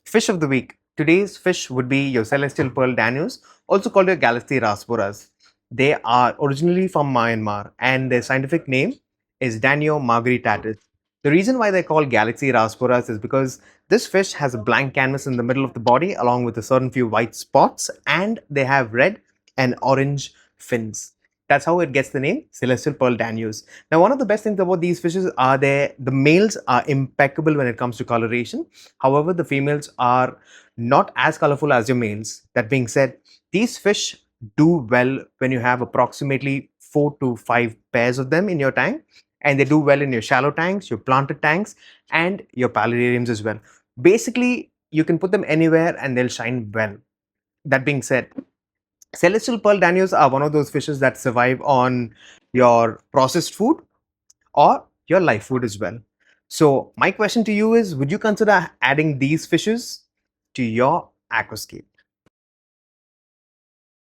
Fish of the week. Today's fish would be your celestial pearl danios, also called your Galaxy rasboras. They are originally from Myanmar and their scientific name is Danio margaritatis. The reason why they're called Galaxy rasboras is because this fish has a blank canvas in the middle of the body along with a certain few white spots, and they have red and orange fins. That's how it gets the name Celestial Pearl Danios. Now, one of the best things about these fishes are the males are impeccable when it comes to coloration. However, the females are not as colorful as your males. That being said, these fish do well when you have approximately 4 to 5 pairs of them in your tank, and they do well in your shallow tanks, your planted tanks, and your paludariums as well. Basically, you can put them anywhere and they'll shine well. That being said, celestial pearl danios are one of those fishes that survive on your processed food or your live food as well. So, my question to you is, would you consider adding these fishes to your aquascape?